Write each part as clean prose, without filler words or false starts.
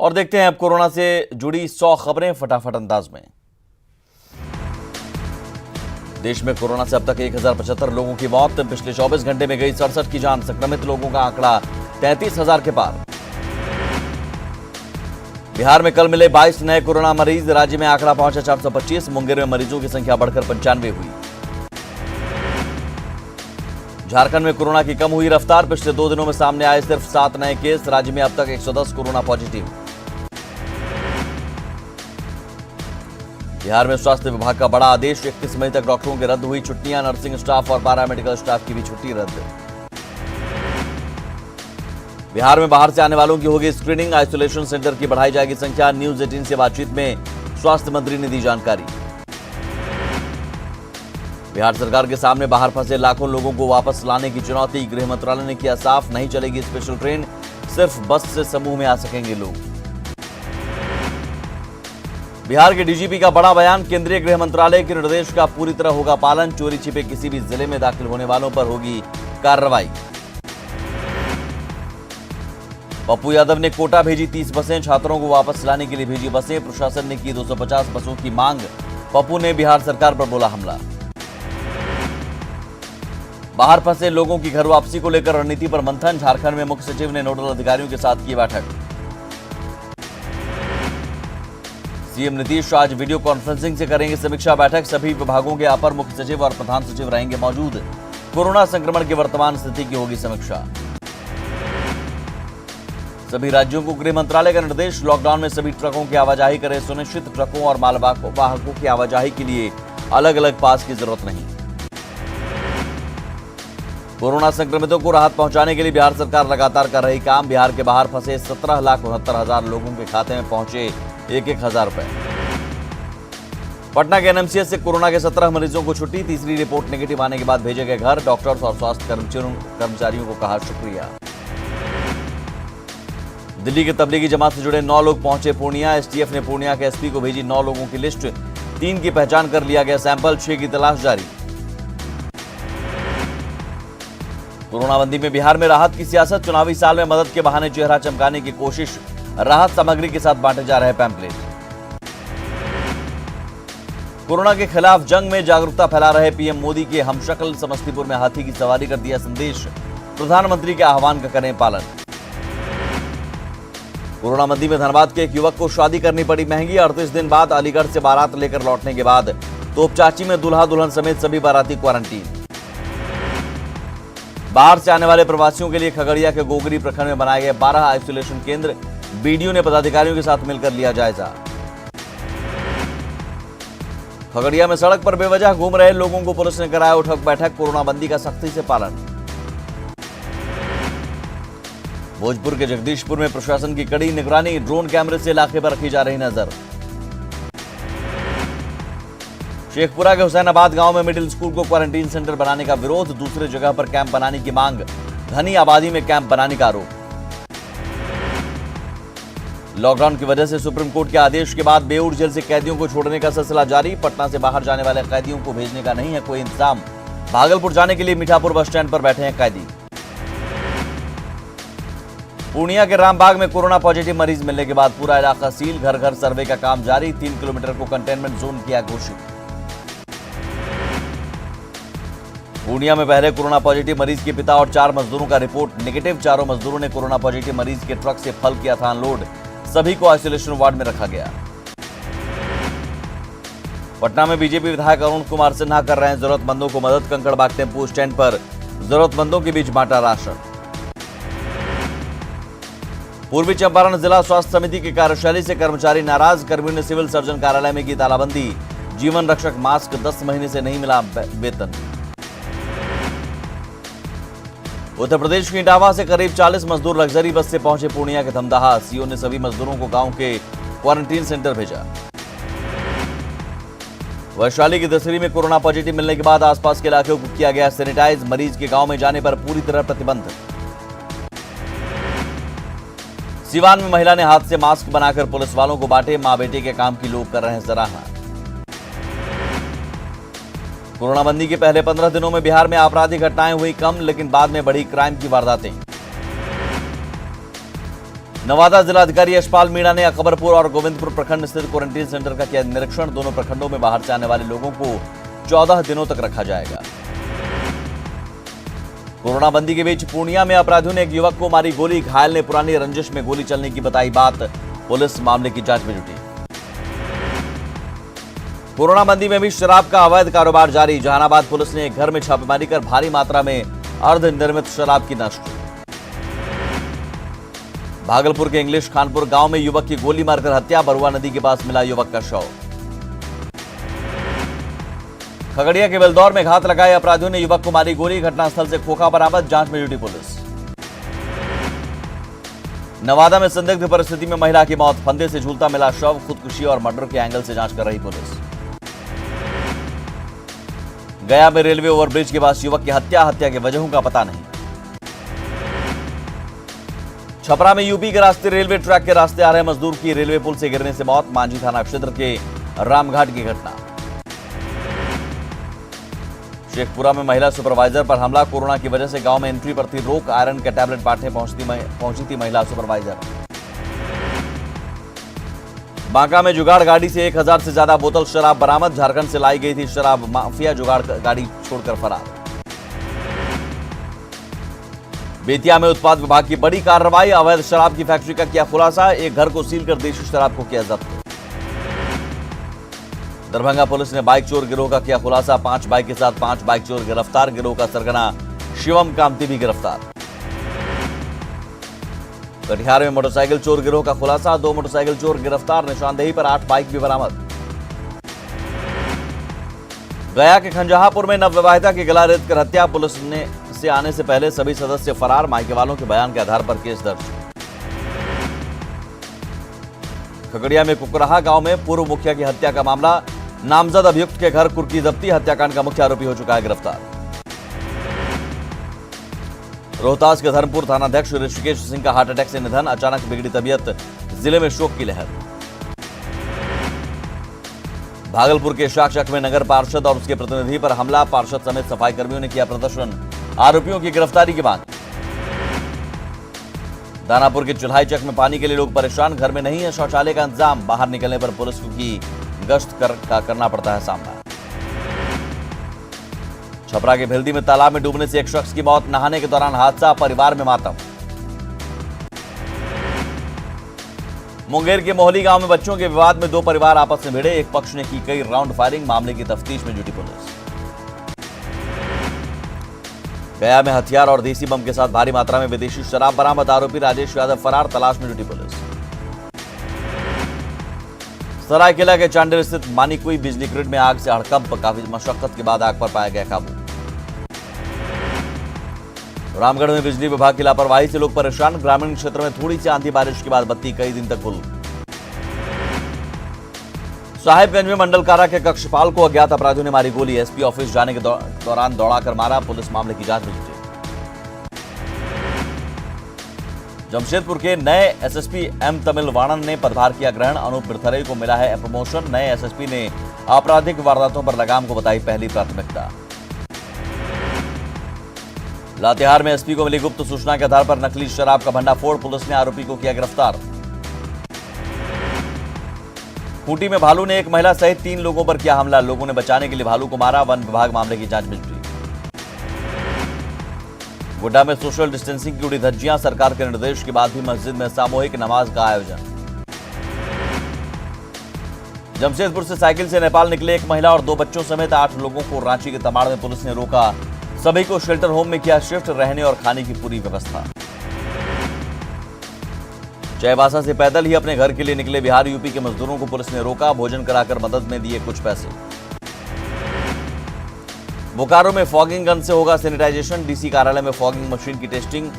और देखते हैं अब कोरोना से जुड़ी 100 खबरें फटाफट अंदाज में। देश में कोरोना से अब तक 1075 लोगों की मौत। पिछले 24 घंटे में गई 67 की जान। संक्रमित लोगों का आंकड़ा 33,000 के पार। बिहार में कल मिले 22 नए कोरोना मरीज। राज्य में आंकड़ा पहुंचा 425। मुंगेर में मरीजों की संख्या बढ़कर 95 हुई। झारखंड में कोरोना की कम हुई रफ्तार। पिछले 2 दिनों में सामने आए सिर्फ 7 नए केस। राज्य में अब तक 110 कोरोना पॉजिटिव। बिहार में स्वास्थ्य विभाग का बड़ा आदेश। 31 मई तक डॉक्टरों की रद्द हुई छुट्टियां। नर्सिंग स्टाफ और पैरामेडिकल स्टाफ की भी छुट्टी रद्द। बिहार में बाहर से आने वालों की होगी स्क्रीनिंग। आइसोलेशन सेंटर की बढ़ाई जाएगी संख्या। न्यूज 18 से बातचीत में स्वास्थ्य मंत्री ने दी जानकारी। बिहार सरकार के सामने बाहर फंसे लाखों लोगों को वापस लाने की चुनौती। गृह मंत्रालय ने किया साफ, नहीं चलेगी स्पेशल ट्रेन, सिर्फ बस से समूह में आ सकेंगे लोग। बिहार के डीजीपी का बड़ा बयान। केंद्रीय गृह मंत्रालय के निर्देश का पूरी तरह होगा पालन। चोरी छिपे किसी भी जिले में दाखिल होने वालों पर होगी कार्रवाई। पप्पू यादव ने कोटा भेजी 30 बसें। छात्रों को वापस लाने के लिए भेजी बसें। प्रशासन ने की 250 बसों की मांग। पप्पू ने बिहार सरकार पर बोला हमला। बाहर फंसे लोगों की घर वापसी को लेकर रणनीति पर मंथन। झारखंड में मुख्य सचिव ने नोडल अधिकारियों के साथ की बैठक। सीएम नीतीश आज वीडियो कॉन्फ्रेंसिंग से करेंगे समीक्षा बैठक। सभी विभागों के अपर मुख्य सचिव और प्रधान सचिव रहेंगे मौजूद। कोरोना संक्रमण की वर्तमान स्थिति की होगी समीक्षा। सभी राज्यों को गृह मंत्रालय का निर्देश। लॉकडाउन में सभी ट्रकों की आवाजाही करें सुनिश्चित। ट्रकों और मालवाहकों की आवाजाही के लिए अलग अलग पास की जरूरत नहीं। कोरोना संक्रमितों को राहत पहुंचाने के लिए बिहार सरकार लगातार कर रही काम। बिहार के बाहर फंसे 17,69,000 लोगों के खाते में पहुंचे 1,000 रुपए। पटना के एनएमसीएच से कोरोना के 17 मरीजों को छुट्टी। तीसरी रिपोर्ट नेगेटिव आने के बाद भेजे गए घर। डॉक्टर्स और स्वास्थ्य कर्मचारियों को कहा शुक्रिया। दिल्ली के तबलीगी जमात से जुड़े 9 लोग पहुंचे पूर्णिया। एसटीएफ ने पूर्णिया के एसपी को भेजी 9 लोगों की लिस्ट। 3 की पहचान कर लिया गया सैंपल। 6 की तलाश जारी। कोरोना बंदी में बिहार में राहत की सियासत। चुनावी साल में मदद के बहाने चेहरा चमकाने की कोशिश। राहत सामग्री के साथ बांटे जा रहे पैम्पलेट। कोरोना के खिलाफ जंग में जागरूकता फैला रहे पीएम मोदी के हमशक्ल समस्तीपुर में हाथी की सवारी कर दिया संदेश। प्रधानमंत्री के आह्वान का करें पालन। कोरोना बंदी में धनबाद के एक युवक को शादी करनी पड़ी महंगी। 38 दिन बाद अलीगढ़ से बारात लेकर लौटने के बाद तोपचाची में दूल्हा दुल्हन समेत सभी बाराती क्वारंटीन। बाहर से आने वाले प्रवासियों के लिए खगड़िया के गोगरी प्रखंड में बनाए गए 12 आइसोलेशन केंद्र। बीडीओ ने पदाधिकारियों के साथ मिलकर लिया जायजा। खगड़िया में सड़क पर बेवजह घूम रहे लोगों को पुलिस ने कराया उठक बैठक। कोरोना बंदी का सख्ती से पालन। भोजपुर के जगदीशपुर में प्रशासन की कड़ी निगरानी। ड्रोन कैमरे से इलाके पर रखी जा रही नजर। शेखपुरा के हुसैनाबाद गांव में मिडिल स्कूल को क्वारंटीन सेंटर बनाने का विरोध। दूसरे जगह पर कैंप बनाने की मांग। घनी आबादी में कैंप बनाने का आरोप। लॉकडाउन की वजह से सुप्रीम कोर्ट के आदेश के बाद बेऊर जेल से कैदियों को छोड़ने का सिलसिला जारी। पटना से बाहर जाने वाले कैदियों को भेजने का नहीं है कोई इंतजाम। भागलपुर जाने के लिए मीठापुर बस स्टैंड पर बैठे हैं कैदी। पूर्णिया के रामबाग में कोरोना पॉजिटिव मरीज मिलने के बाद पूरा इलाका सील। घर घर सर्वे का काम जारी। 3 किलोमीटर को कंटेनमेंट जोन किया घोषित। पूर्णिया में पहले कोरोना पॉजिटिव मरीज के पिता और 4 मजदूरों का रिपोर्ट नेगेटिव। चारों मजदूरों ने कोरोना पॉजिटिव मरीज के ट्रक से फल किया था अनलोड। सभी को आइसोलेशन वार्ड में रखा गया। पटना में बीजेपी विधायक अरुण कुमार सिन्हा कर रहे हैं जरूरतमंदों को मदद। कंकड़बाग टेम्पो स्टैंड पर जरूरतमंदों के बीच बांटा राशन। पूर्वी चंपारण जिला स्वास्थ्य समिति की कार्यशैली से कर्मचारी नाराज। कर्मियों ने सिविल सर्जन कार्यालय में की तालाबंदी। जीवन रक्षक मास्क 10 महीने से नहीं मिला वेतन। उत्तर प्रदेश के इटावा से करीब 40 मजदूर लग्जरी बस से पहुंचे पूर्णिया के धमदाहा। सीओ ने सभी मजदूरों को गांव के क्वारंटीन सेंटर भेजा। वैशाली की दसरी में कोरोना पॉजिटिव मिलने के बाद आसपास के इलाकों को किया गया सैनिटाइज। मरीज के गांव में जाने पर पूरी तरह प्रतिबंध। सिवान में महिला ने हाथ से मास्क बनाकर पुलिस वालों को बांटे। मां बेटे के काम की लोग कर रहे हैं सराहना। कोरोना बंदी के पहले 15 दिनों में बिहार में आपराधिक घटनाएं हुई कम, लेकिन बाद में बढ़ी क्राइम की वारदातें। नवादा जिलाधिकारी यशपाल मीणा ने अकबरपुर और गोविंदपुर प्रखंड स्थित क्वारंटीन सेंटर का किया निरीक्षण। दोनों प्रखंडों में बाहर से आने वाले लोगों को 14 दिनों तक रखा जाएगा। कोरोना बंदी के बीच पूर्णिया में अपराधियों ने एक युवक को मारी गोली। घायल ने पुरानी रंजिश में गोली चलने की बताई बात। पुलिस मामले की जांच में जुटी। कोरोना बंदी में भी शराब का अवैध कारोबार जारी। जहानाबाद पुलिस ने एक घर में छापेमारी कर भारी मात्रा में अर्धनिर्मित शराब की नष्ट। भागलपुर के इंग्लिश खानपुर गांव में युवक की गोली मारकर हत्या। बरुआ नदी के पास मिला युवक का शव। खगड़िया के बेलदौर में घात लगाए अपराधियों ने युवक को मारी गोली। घटनास्थल से खोखा बरामद। जांच में जुटी पुलिस। नवादा में संदिग्ध परिस्थिति में महिला की मौत। फंदे से झूलता मिला शव। खुदकुशी और मर्डर के एंगल से जांच कर रही पुलिस। गया में रेलवे ओवरब्रिज के पास युवक की हत्या की वजहों का पता नहीं। छपरा में यूपी के रास्ते रेलवे ट्रैक के रास्ते आ रहे मजदूर की रेलवे पुल से गिरने से मौत। मांझी थाना क्षेत्र के रामघाट की घटना। शेखपुरा में महिला सुपरवाइजर पर हमला। कोरोना की वजह से गांव में एंट्री पर थी रोक। आयरन के टैबलेट बांटने पहुंची थी महिला सुपरवाइजर। बांका में जुगाड़ गाड़ी से 1000 से ज्यादा बोतल शराब बरामद। झारखंड से लाई गई थी शराब। माफिया जुगाड़ गाड़ी छोड़कर फरार। बेतिया में उत्पाद विभाग की बड़ी कार्रवाई। अवैध शराब की फैक्ट्री का किया खुलासा। एक घर को सील कर देशी शराब को किया जब्त। दरभंगा पुलिस ने बाइक चोर गिरोह का किया खुलासा। 5 बाइक के साथ 5 बाइक चोर गिरफ्तार। गिरोह का सरगना शिवम कामती भी गिरफ्तार। कटिहार में मोटरसाइकिल चोर गिरोह का खुलासा। 2 मोटरसाइकिल चोर गिरफ्तार। निशानदेही पर 8 बाइक भी बरामद। गया के खंजहापुर में नवविवाहिता की गला रेत कर हत्या। पुलिस ने से आने से पहले सभी सदस्य फरार। मायके वालों के बयान के आधार पर केस दर्ज। खगड़िया में कुकराहा गांव में पूर्व मुखिया की हत्या का मामला। नामजद अभियुक्त के घर कुर्की जब्ती। हत्याकांड का मुख्य आरोपी हो चुका है गिरफ्तार। रोहतास के धर्मपुर थानाध्यक्ष ऋषिकेश सिंह का हार्ट अटैक से निधन। अचानक बिगड़ी तबीयत। जिले में शोक की लहर। भागलपुर के शाकचक में नगर पार्षद और उसके प्रतिनिधि पर हमला। पार्षद समेत सफाई कर्मियों ने किया प्रदर्शन। आरोपियों की गिरफ्तारी की मांग। दानापुर के चुल्हाई चक में पानी के लिए लोग परेशान। घर में नहीं है शौचालय का इंतजाम। बाहर निकलने पर पुलिस की गश्त करना पड़ता है सामना। छपरा के भेल्दी में तालाब में डूबने से एक शख्स की मौत। नहाने के दौरान हादसा। परिवार में मातम। मुंगेर के मोहली गांव में बच्चों के विवाद में 2 परिवार आपस में भिड़े। एक पक्ष ने की कई राउंड फायरिंग। मामले की तफ्तीश में जुटी पुलिस। गया में हथियार और देसी बम के साथ भारी मात्रा में विदेशी शराब बरामद। आरोपी राजेश यादव फरार। तलाश में जुटी पुलिस। सरायकेला के चांडिल स्थित मानिकुई बिजली ग्रिड में आग से हड़कंप। काफी मशक्कत के बाद आग पर पाया गया काबू। रामगढ़ में बिजली विभाग की लापरवाही से लोग परेशान। ग्रामीण क्षेत्र में थोड़ी सी आंधी बारिश के बाद बत्ती कई दिन तक गुल। साहिबगंज में मंडल कारा के कक्षपाल को अज्ञात अपराधियों ने मारी गोली। एसपी ऑफिस जाने के दौरान दौड़ाकर मारा। पुलिस मामले की जांच में जुटी। जमशेदपुर के नए एसएसपी एम तमिलवाणन ने पदभार किया ग्रहण। अनूप बिरथरे को मिला है प्रमोशन। नए एसएसपी ने आपराधिक वारदातों पर लगाम को बताई पहली प्राथमिकता। लातेहार में एसपी को मिली गुप्त सूचना के आधार पर नकली शराब का भंडाफोड़। पुलिस ने आरोपी को किया गिरफ्तार। खूंटी में भालू ने एक महिला सहित 3 लोगों पर किया हमला। लोगों ने बचाने के लिए भालू को मारा। वन विभाग मामले की जांच में जुटी। गोड्डा में सोशल डिस्टेंसिंग की उड़ी धज्जियां। सरकार के निर्देश के बाद भी मस्जिद में सामूहिक नमाज का आयोजन। जमशेदपुर से साइकिल से नेपाल निकले एक महिला और 2 बच्चों समेत 8 लोगों को रांची के तमाड़ में पुलिस ने रोका। सभी को शेल्टर होम में किया शिफ्ट। रहने और खाने की पूरी व्यवस्था। चाईबासा से पैदल ही अपने घर के लिए निकले बिहार यूपी के मजदूरों को पुलिस ने रोका। भोजन कराकर मदद में दिए कुछ पैसे। बोकारो में फॉगिंग गन से होगा सैनिटाइजेशन। डीसी कार्यालय में फॉगिंग मशीन की टेस्टिंग।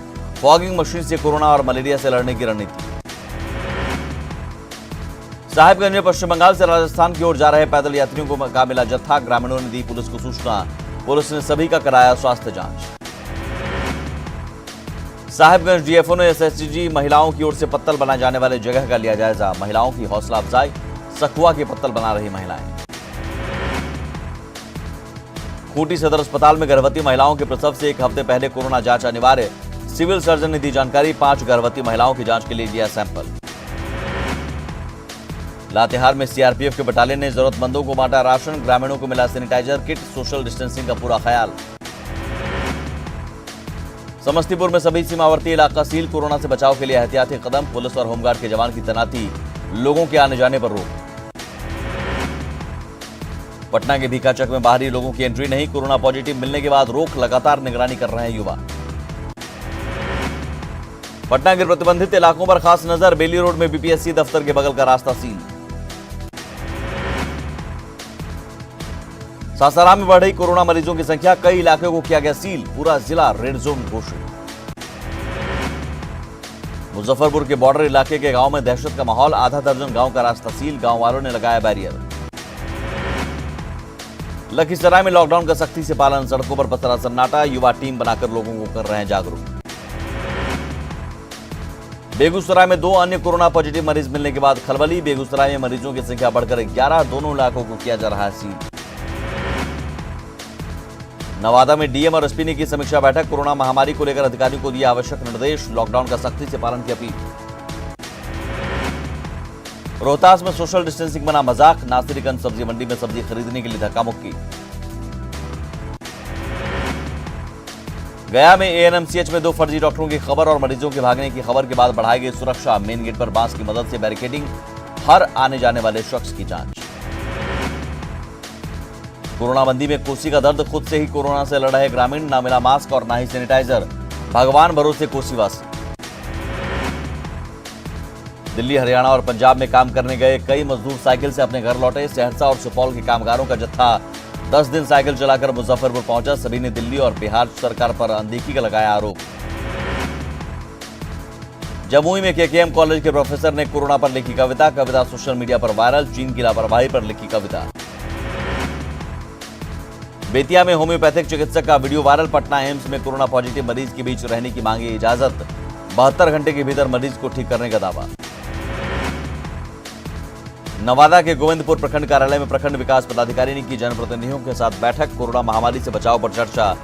फॉगिंग मशीन से कोरोना और मलेरिया से लड़ने की रणनीति। साहिबगंज में पश्चिम बंगाल से राजस्थान की ओर जा रहे पैदल यात्रियों का मिला जत्था। ग्रामीणों ने दी पुलिस को सूचना। पुलिस ने सभी का कराया स्वास्थ्य जांच। साहिबगंज डीएफओ ने एसएचजी महिलाओं की ओर से पत्तल बनाए जाने वाले जगह का लिया जायजा। महिलाओं की हौसला अफजाई। सखुआ के पत्तल बना रही महिलाएं। खूंटी सदर अस्पताल में गर्भवती महिलाओं के प्रसव से 1 हफ्ते पहले कोरोना जांच अनिवार्य। सिविल सर्जन ने दी जानकारी, 5 गर्भवती महिलाओं की जांच के लिए दिया सैंपल। लातेहार में सीआरपीएफ के बटालियन ने जरूरतमंदों को बांटा राशन, ग्रामीणों को मिला सैनिटाइजर किट, सोशल डिस्टेंसिंग का पूरा ख्याल। समस्तीपुर में सभी सीमावर्ती इलाका सील, कोरोना से बचाव के लिए एहतियाती कदम, पुलिस और होमगार्ड के जवान की तैनाती, लोगों के आने जाने पर रोक। पटना के भीखाचक में बाहरी लोगों की एंट्री नहीं, कोरोना पॉजिटिव मिलने के बाद रोक, लगातार निगरानी कर रहे हैं युवा। पटना के प्रतिबंधित इलाकों पर खास नजर, बेली रोड में बीपीएससी दफ्तर के बगल का रास्ता सील। सासाराम में बढ़ रही कोरोना मरीजों की संख्या, कई इलाकों को किया गया सील, पूरा जिला रेड जोन घोषित। मुजफ्फरपुर के बॉर्डर इलाके के गांव में दहशत का माहौल, आधा दर्जन गांव का रास्ता सील, गांव वालों ने लगाया बैरियर। लखीसराय में लॉकडाउन का सख्ती से पालन, सड़कों पर पसरा सन्नाटा, युवा टीम बनाकर लोगों को कर रहे हैं जागरूक। बेगूसराय में 2 अन्य कोरोना पॉजिटिव मरीज मिलने के बाद खलबली, बेगूसराय में मरीजों की संख्या बढ़कर 11, दोनों इलाकों को किया जा रहा है सील। नवादा में डीएम और एसपी ने की समीक्षा बैठक, कोरोना महामारी को लेकर अधिकारियों को दिया आवश्यक निर्देश, लॉकडाउन का सख्ती से पालन की अपील। रोहतास में सोशल डिस्टेंसिंग बना मजाक, नासिरगंज सब्जी मंडी में सब्जी खरीदने के लिए धक्का मुक्की। गया में एएनएमसीएच में 2 फर्जी डॉक्टरों की खबर और मरीजों के भागने की खबर के बाद बढ़ाई गई सुरक्षा, मेन गेट पर बांस की मदद से बैरिकेडिंग, हर आने जाने वाले शख्स की जांच। कोरोना बंदी में कोसी का दर्द, खुद से ही कोरोना से लड़ रहे ग्रामीण, ना मिला मास्क और ना ही सैनिटाइजर, भगवान भरोसे कोसीवासी। दिल्ली, हरियाणा और पंजाब में काम करने गए कई मजदूर साइकिल से अपने घर लौटे, सहरसा और सुपौल के कामगारों का जत्था 10 दिन साइकिल चलाकर मुजफ्फरपुर पहुंचा, सभी ने दिल्ली और बिहार सरकार पर अनदेखी का लगाया आरोप। जमुई में केकेएम कॉलेज के प्रोफेसर ने कोरोना पर लिखी कविता, कविता सोशल मीडिया पर वायरल, चीन की लापरवाही पर लिखी कविता। बेतिया में होम्योपैथिक चिकित्सक का वीडियो वायरल, पटना एम्स में कोरोना पॉजिटिव मरीज के बीच रहने की मांगी इजाजत, 72 घंटे के भीतर मरीज को ठीक करने का दावा। नवादा के गोविंदपुर प्रखंड कार्यालय में प्रखंड विकास पदाधिकारी ने की जनप्रतिनिधियों के साथ बैठक, कोरोना महामारी से बचाव पर चर्चा,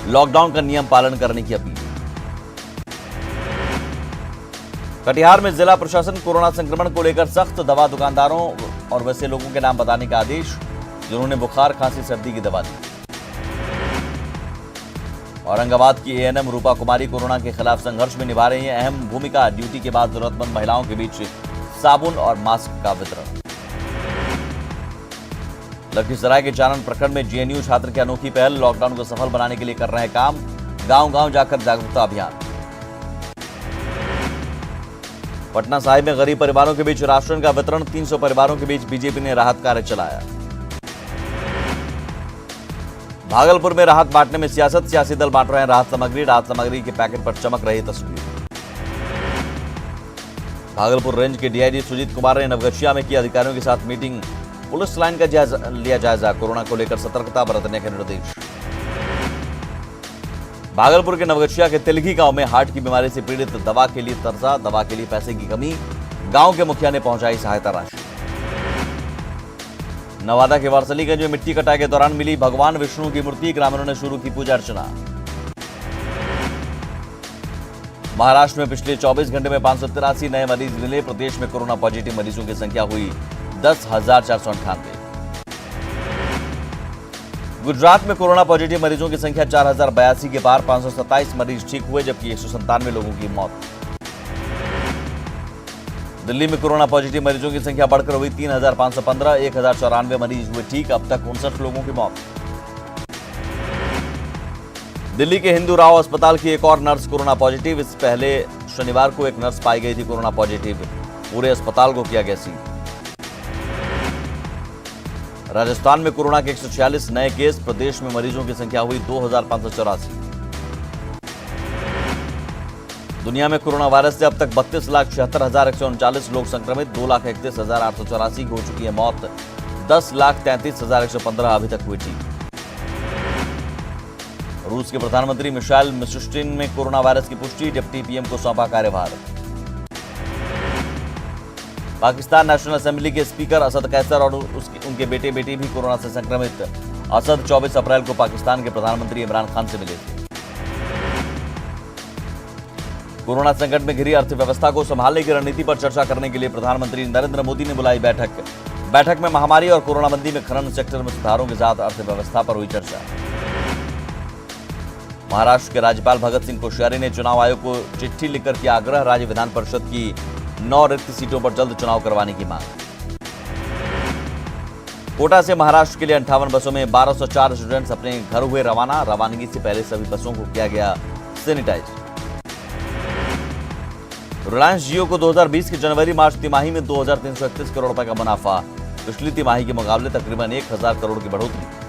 लॉकडाउन का नियम पालन करने की अपील। कटिहार में जिला प्रशासन कोरोना संक्रमण को लेकर सख्त, दवा दुकानदारों और वैसे लोगों के नाम बताने का आदेश जिन्होंने बुखार, खांसी, सर्दी की दवा दी। औरंगाबाद की एएनएम रूपा कुमारी कोरोना के खिलाफ संघर्ष में निभा रही हैं अहम भूमिका, ड्यूटी के बाद जरूरतमंद महिलाओं के बीच साबुन और मास्क का वितरण। लखीसराय के चारण प्रखंड में जेएनयू छात्र की अनोखी पहल, लॉकडाउन को सफल बनाने के लिए कर रहे हैं काम, गांव-गांव जाकर जागरूकता अभियान। पटना साहिब में गरीब परिवारों के बीच राशन का वितरण, 300 परिवारों के बीच बीजेपी ने राहत कार्य चलाया। भागलपुर में राहत बांटने में सियासत, सियासी दल बांट रहे हैं राहत सामग्री के पैकेट पर चमक रही तस्वीर। भागलपुर रेंज के डीआईजी सुजीत कुमार ने नवगछिया में की अधिकारियों के साथ मीटिंग, पुलिस लाइन का लिया जायजा, कोरोना को लेकर सतर्कता बरतने के निर्देश। भागलपुर के नवगछिया के तिलगी गांव में हार्ट की बीमारी से पीड़ित दवा के लिए तरसा, दवा के लिए पैसे की कमी, गांव के मुखिया ने पहुंचाई सहायता राशि। नवादा के वारसलीगंज में मिट्टी कटाई के दौरान मिली भगवान विष्णु की मूर्ति, ग्रामीणों ने शुरू की पूजा अर्चना। महाराष्ट्र में पिछले 24 घंटे में 583 नए मरीज मिले, प्रदेश में कोरोना पॉजिटिव मरीजों की संख्या हुई 10,498। गुजरात में कोरोना पॉजिटिव मरीजों की संख्या 4,082 के पार, 527 मरीज ठीक हुए जबकि 197 लोगों की मौत। दिल्ली में कोरोना पॉजिटिव मरीजों की संख्या बढ़कर हुई 3,515, 1,094 मरीज हुए ठीक, अब तक 59 लोगों की मौत। दिल्ली के हिंदू राव अस्पताल की एक और नर्स कोरोना पॉजिटिव, इससे पहले शनिवार को एक नर्स पाई गई थी कोरोना पॉजिटिव, पूरे अस्पताल को किया गया सील। राजस्थान में कोरोना के 146 नए केस, प्रदेश में मरीजों की संख्या हुई 2,584। दुनिया में कोरोना वायरस से अब तक 32,76,139 लोग संक्रमित, 2,31,884 की हो चुकी है मौत, 10,33,115 अभी तक हुई ठीक। रूस के प्रधानमंत्री मिशाइल मिशुस्टिन में कोरोना वायरस की पुष्टि, डिप्टी पीएम को सौंपा कार्यभार। पाकिस्तान नेशनल असेंबली के स्पीकर असद कैसर और उनके बेटे बेटी भी कोरोना से संक्रमित। असद 24 अप्रैल को पाकिस्तान के प्रधानमंत्री इमरान खान से मिले थे। कोरोना संकट में घिरी अर्थव्यवस्था को संभालने की रणनीति पर चर्चा करने के लिए प्रधानमंत्री नरेंद्र मोदी ने बुलाई बैठक में महामारी और कोरोना बंदी में खनन सेक्टर में सुधारों के साथ अर्थव्यवस्था पर हुई चर्चा। महाराष्ट्र के राज्यपाल भगत सिंह कोश्यारी ने चुनाव आयोग को चिट्ठी लिखकर किया आग्रह, राज्य विधान परिषद की 9 रिक्त सीटों पर जल्द चुनाव करवाने की मांग। कोटा से महाराष्ट्र के लिए 58 बसों में 1204 स्टूडेंट्स अपने घर हुए रवाना, रवानगी से पहले सभी बसों को किया गया सैनिटाइज। रिलायंस जियो को 2020 की जनवरी-मार्च तिमाही में 2331 करोड़ रुपए का मुनाफा, पिछली तिमाही के मुकाबले तकरीबन 1000 करोड़ की बढ़ोतरी।